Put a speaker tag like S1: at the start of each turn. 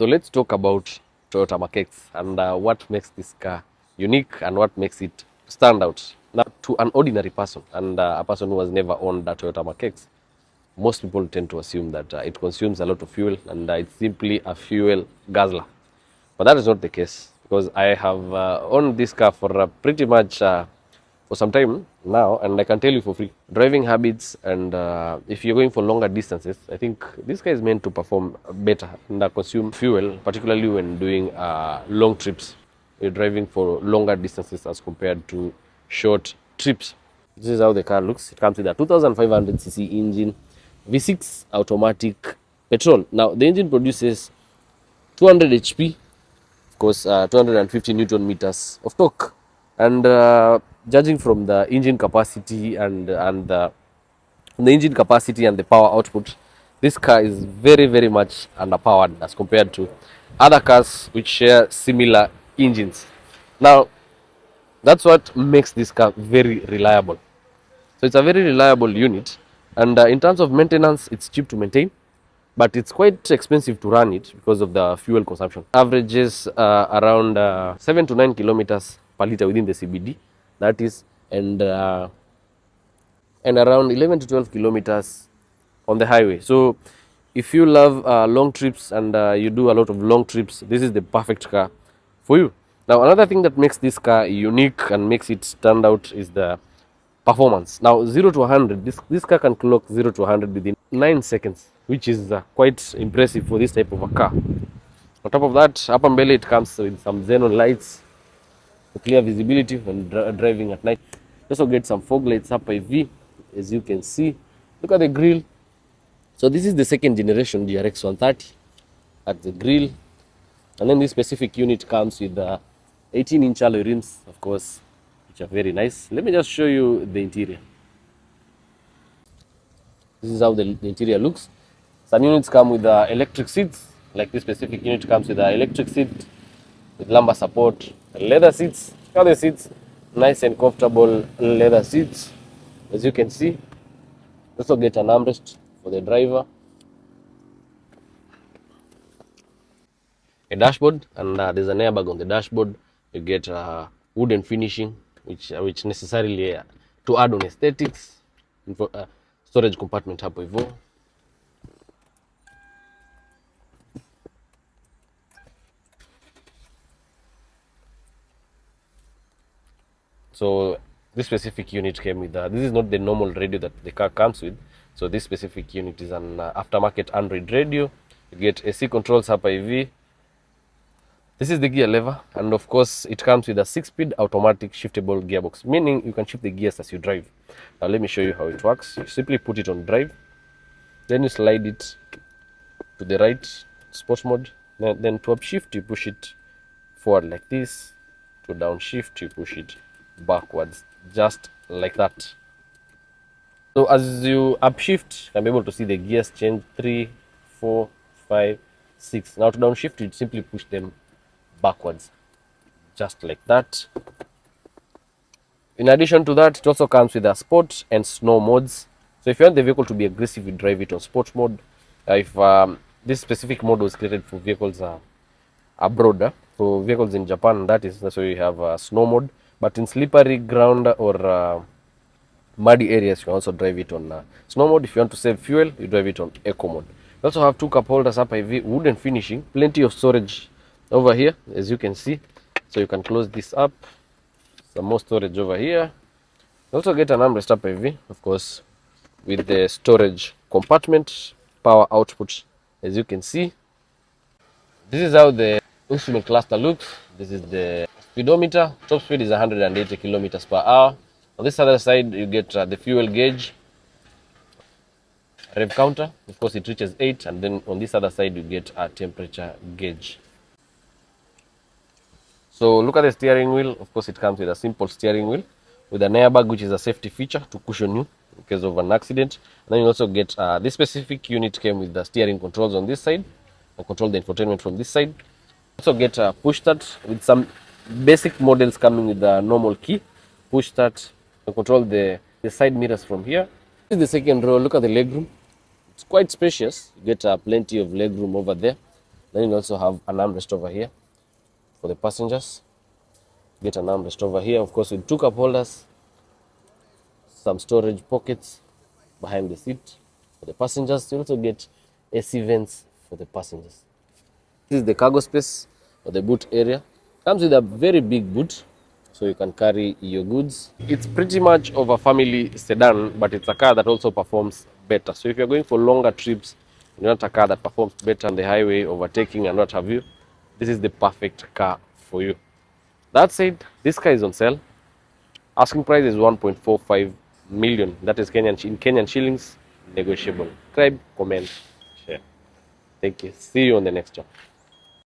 S1: So let's talk about Toyota Makex and what makes this car unique and what makes it stand out. Now, to an ordinary person and a person who has never owned a Toyota Makex, most people tend to assume that it consumes a lot of fuel and it's simply a fuel guzzler. But that is not the case because I have owned this car for pretty much for some time now, and I can tell you for free. Driving habits and if you're going for longer distances, I think this car is meant to perform better and consume fuel, particularly when doing long trips. You're driving for longer distances as compared to short trips. This is how the car looks. It comes with a 2500cc engine, V6 automatic petrol. Now, the engine produces 200 HP, of course, 250 Newton meters of torque. And judging from the engine capacity and the engine capacity and the power output, this car is very much underpowered as compared to other cars which share similar engines. Now, that's what makes this car very reliable. So it's a very reliable unit, and in terms of maintenance, it's cheap to maintain, but it's quite expensive to run it because of the fuel consumption. Averages around 7 to 9 kilometers per liter within the CBD, that is, and around 11 to 12 kilometers on the highway. So if you love long trips and you do a lot of long trips, this is the perfect car for you. Now, another thing that makes this car unique and makes it stand out is the performance. Now, 0 to 100, this car can clock 0 to 100 within 9 seconds, which is quite impressive for this type of a car. On top of that, upper belly, it comes with some xenon lights for clear visibility when driving at night. You also get some fog lights up IV, as you can see. Look at the grille. So this is the second generation DRX 130 at the grille. And then this specific unit comes with 18-inch alloy rims, of course, which are very nice. Let me just show you the interior. This is how the interior looks. Some units come with electric seats, like this specific unit comes with electric seat with lumbar support, leather seats. Look at the seats, nice and comfortable leather seats, as you can see. Also get an armrest for the driver, a dashboard, and there's an airbag on the dashboard. You get wooden finishing, which necessarily to add on aesthetics. Storage compartment hapo hivyo. So this specific unit came with this is not the normal radio that the car comes with. So this specific unit is an aftermarket Android radio. You get AC controls hapa hivi. This is the gear lever, and of course it comes with a 6-speed automatic shiftable gearbox, meaning you can shift the gears as you drive. Now let me show you how it works. You simply put it on drive, then you slide it to the right, sports mode, then to upshift you push it forward like this, to downshift you push it backwards, just like that. So as you upshift, you can be able to see the gears change 3, 4, 5, 6. Now to downshift, you simply push them backwards, just like that. In addition to that, it also comes with a sport and snow modes. So if you want the vehicle to be aggressive, you drive it on sport mode. If this specific mode was created for vehicles abroad, for vehicles in Japan, that's why you have snow mode. But in slippery ground or muddy areas, you can also drive it on snow mode. If you want to save fuel, you drive it on eco mode. You also have 2 cup holders up IV, wooden finishing, plenty of storage over here, as you can see. So you can close this up. Some more storage over here. You also get an armrest up IV, of course, with the storage compartment, power output, as you can see. This is how the instrument cluster looks. This is the speedometer. Top speed is 180 kilometers per hour. On this other side, you get the fuel gauge, rev counter. Of course, it reaches 8, and then on this other side, you get a temperature gauge. So look at the steering wheel. Of course, it comes with a simple steering wheel with an airbag, which is a safety feature to cushion you in case of an accident. And then you also get this specific unit came with the steering controls on this side. You control the infotainment from this side. Also get a push start with some basic models coming with the normal key. Push start. You control the side mirrors from here. This is the second row. Look at the legroom. It's quite spacious. You get plenty of legroom over there. Then you also have an armrest over here for the passengers. Get an armrest over here, of course, with two cup holders, some storage pockets behind the seat for the passengers. You also get AC vents for the passengers. This is the cargo space or the boot area. Comes with a very big boot, so you can carry your goods. It's pretty much of a family sedan, but it's a car that also performs better. So if you're going for longer trips, you want a car that performs better on the highway, overtaking and what have you, this is the perfect car for you. That said, this car is on sale. Asking price is 1.45 million. That is in Kenyan shillings. Negotiable. Subscribe, comment, share. Thank you. See you on the next one.